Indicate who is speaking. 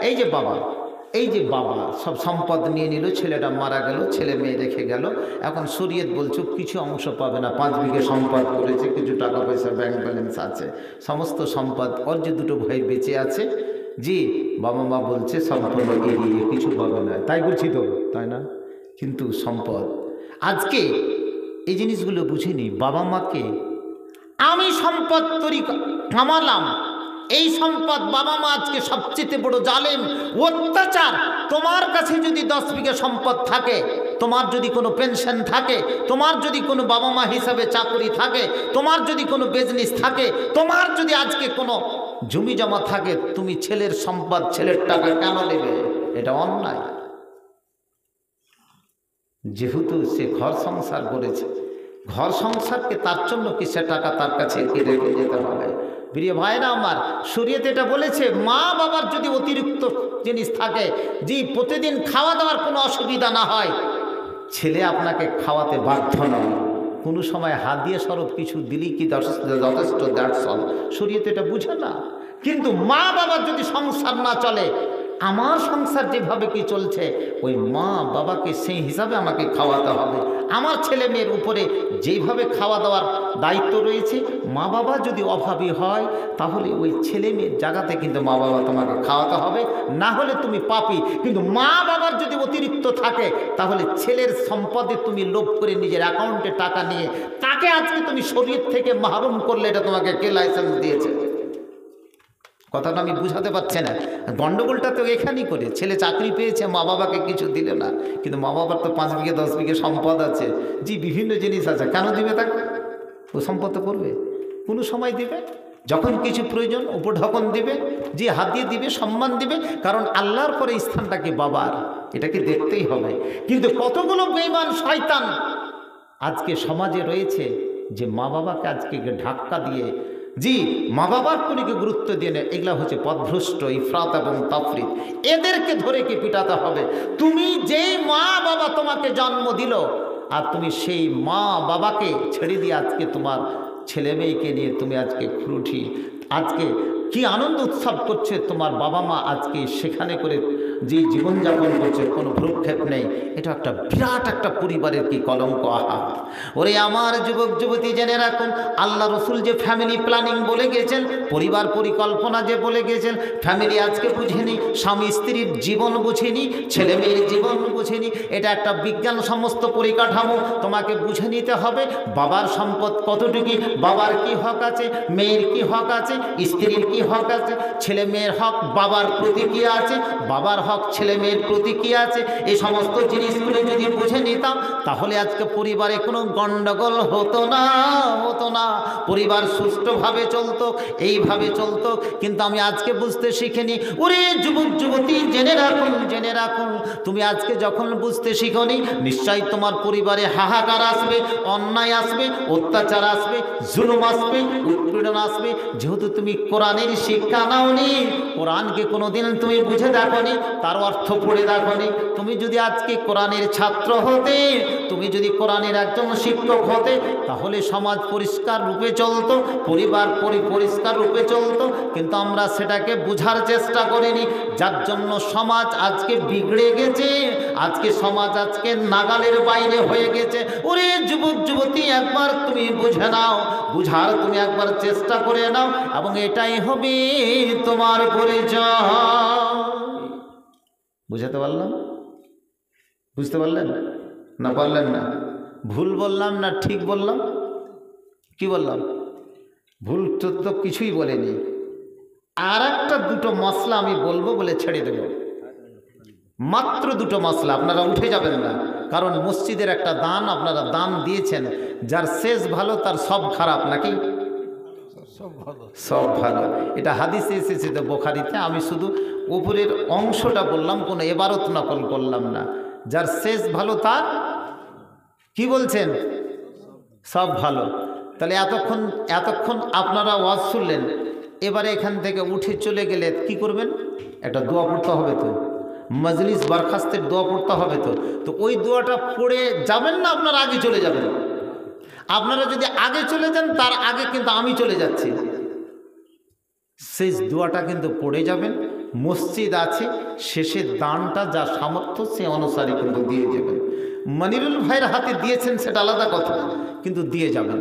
Speaker 1: এই যে বাবা সব সম্পদ নিয়ে নিল, ছেলেটা মারা গেল, ছেলে মেয়ে রেখে গেল। এখন শরীয়ত বলছে কিছু অংশ পাবে না, 5 বিঘে সম্পদ করেছে, কিছু টাকা পয়সা ব্যাংক ব্যালেন্স আছে, সমস্ত সম্পদ ওর যে 2টো ভাই বেঁচে আছে, জি বাবা মা বলছে সম্পূর্ণ এড়িয়ে কিছু পাবে না। তাই বলছি তো, তাই না? কিন্তু সম্পদ আজকে এই জিনিসগুলো বুঝিনি। বাবা মাকে আমি সম্পদ তৈরি কামালাম, এই সম্পদ বাবা মা আজকে সবচেয়ে বড় জালেম, অত্যাচার। তোমার কাছে যদি 10 বিঘা সম্পদ থাকে, তোমার যদি কোনো পেনশন থাকে, তোমার যদি কোনো বাবা মা হিসাবে চাকরি থাকে, তোমার যদি কোনো বিজনেস থাকে, তোমার যদি আজকে কোনো জমি জমা থাকে, তুমি ছেলের সম্পদ ছেলের টাকা কেন নেবে? এটা অন্যায়। যেহেতু সে ঘর সংসার করেছে, ঘর সংসারকে তার জন্য কি সে টাকা তার কাছে রেখে যেতে হবে? প্রিয় ভাইরা আমার, শরীয়ত এটা বলেছে মা বাবার যদি অতিরিক্ত জিনিস থাকে, যে প্রতিদিন খাওয়া দাওয়ার কোনো অসুবিধা না হয়, ছেলে আপনাকে খাওয়াতে বাধ্য নয়। কোনো সময় হাদিয়া স্বরূপ কিছু দিলেই কি যথেষ্ট? That's all. শরীয়ত এটা বুঝে না। কিন্তু মা বাবার যদি সংসার না চলে, আমার সংসার যেভাবে কি চলছে, ওই মা বাবাকে সেই হিসাবে আমাকে খাওয়াতে হবে। আমার ছেলে মেয়ের উপরে যেইভাবে খাওয়া দাওয়ার দায়িত্ব রয়েছে, মা বাবা যদি অভাবী হয়, তাহলে ওই ছেলে মেয়ের জায়গাতে কিন্তু মা বাবা তোমাকে খাওয়াতে হবে, না হলে তুমি পাপী। কিন্তু মা বাবার যদি অতিরিক্ত থাকে, তাহলে ছেলের সম্পদে তুমি লোভ করে নিজের অ্যাকাউন্টে টাকা নিয়ে তাকে আজকে তুমি শরীয়ত থেকে মাহরুম করলে, এটা তোমাকে কে লাইসেন্স দিয়েছে? কথাটা আমি বুঝাতে পারছি না। গন্ডগোলটা তো এখানেই করে, ছেলে চাকরি পেয়েছে, মা বাবাকে কিছু দিলে না, কিন্তু মা বাবার তো 5 বিঘে 10 বিঘে সম্পদ আছে, জি বিভিন্ন জিনিস আছে, কেন দিবে তাকে? ও সম্পদ তো করবে, কোনো সময় দিবে, যখন কিছু প্রয়োজন উপঢকন দিবে, যে হাত দিয়ে দিবে, সম্মান দিবে, কারণ আল্লাহর পরে স্থানটাকে বাবার, এটাকে দেখতেই হবে। কিন্তু কতগুলো বেঈমান শয়তান আজকে সমাজে রয়েছে, যে মা বাবাকে আজকে ধাক্কা দিয়ে, জি মা বাবার কোনকে গুরুত্ব দিয়ে নেয়। এগুলা হচ্ছে পথভ্রষ্ট, ইফরাত এবং তাফরিত। এদেরকে ধরে কি পিটাতে হবে? তুমি যেই মা বাবা তোমাকে জন্ম দিল, আর তুমি সেই মা বাবাকে ছেড়ে দিয়ে আজকে তোমার ছেলে মেয়েকে নিয়ে তুমি আজকে খুরুঠি, আজকে কি আনন্দ উৎসব করছে তোমার বাবা মা, আজকে সেখানে করে যে জীবনযাপন করছে, কোনো ভ্রুক্ষেপ নেই। এটা একটা বিরাট একটা পরিবারের কি কলঙ্ক। আহা ওরে আমার যুবক যুবতী, জেনে রাখুন, আল্লাহ রসুল যে ফ্যামিলি প্ল্যানিং বলে গেছেন, পরিবার পরিকল্পনা যে বলে গেছেন, ফ্যামিলি আজকে বুঝেনি, স্বামী স্ত্রীর জীবন বুঝেনি, ছেলে মেয়ের জীবন বুঝেনি। এটা একটা বিজ্ঞান সমস্ত পরিকাঠামো, তোমাকে বুঝে নিতে হবে বাবার সম্পদ কতটুকু, বাবার কি হক আছে, মেয়ের কি হক আছে, স্ত্রীর কি হক আছে, ছেলে মেয়ের হক বাবার প্রতি কি আছে, বাবার হক ছেলে মেয়ের প্রতি কি আছে। এই সমস্ত জিনিসগুলো যদি বুঝে নিতাম, তাহলে আজকে পরিবারে কোনো গন্ডগোল হতো না, পরিবার সুষ্ঠুভাবে চলতো, এইভাবে চলতো। কিন্তু আমি আজকে বুঝতে শিখিনি। ওরে যুবক যুবতী, জেনে রাখুন, তুমি আজকে যখন বুঝতে শিখনি, নিশ্চয়ই তোমার পরিবারে হাহাকার আসবে, অন্যায় আসবে, অত্যাচার আসবে, জুলুম আসবে, উৎপীড়ন আসবে। যেহেতু তুমি কোরআনের শিক্ষা নাওনি, কোরআনকে কোনোদিন তুমি বুঝে দেখনি, তার অর্থ পড়ে দেখনি, তুমি যদি আজকে কোরআনের ছাত্র হতে, তুমি যদি কোরআনের একজন শিক্ষক হতে, তাহলে সমাজ পরিষ্কার রূপে চলতো, পরিবার পরিষ্কার রূপে চলতো। কিন্তু আমরা সেটাকে বুঝার চেষ্টা করিনি, যার জন্য সমাজ আজকে বিগড়ে গেছে, আজকে সমাজ আজকে নাগালের বাইরে হয়ে গেছে। ওরে যুবক যুবতী, একবার তুমি বুঝে নাও, বুঝার তুমি একবার চেষ্টা করে নাও, এবং এটাই হবে তোমার পরিচয়। বুঝাতে পারলাম? বুঝতে পারলেন না? পারলেন না? ভুল বললাম না ঠিক বললাম? কি বললাম? ভুল তো কিছুই বলেনি। আর একটা 2টো মশলা আমি বলবো বলে ছেড়ে দেব, মাত্র 2টো মশলা, আপনারা উঠে যাবেন না। কারণ মসজিদের একটা দান আপনারা দান দিয়েছেন, যার শেষ ভালো তার সব খারাপ, নাকি? সব ভালো। এটা হাদিসে এসেছে তো বুখারীতে। আমি শুধু উপরের অংশটা বললাম, কোনো এবারত নকল করলাম না। যার শেষ ভালো তার কি বলছেন? সব ভালো। তাহলে এতক্ষণ আপনারা ওয়াজ শুনলেন, এবারে এখান থেকে উঠে চলে গেলে কি করবেন? একটা দোয়া পড়তে হবে তো, মজলিস বরখাস্তের দোয়া পড়তে হবে তো ওই দোয়াটা পড়ে যাবেন না, আপনারা আগে চলে যাবেন। আপনারা যদি আগে চলে যান, তার আগে কিন্তু আমি চলে যাচ্ছি। সেই দোয়াটা কিন্তু পড়ে যাবেন, মসজিদ আছে, শেষের দানটা যা সামর্থ্য সে অনুসারে কিন্তু দিয়ে যাবেন। মনিরুল ভাইয়ের হাতে দিয়েছেন সেটা আলাদা কথা, কিন্তু দিয়ে যাবেন।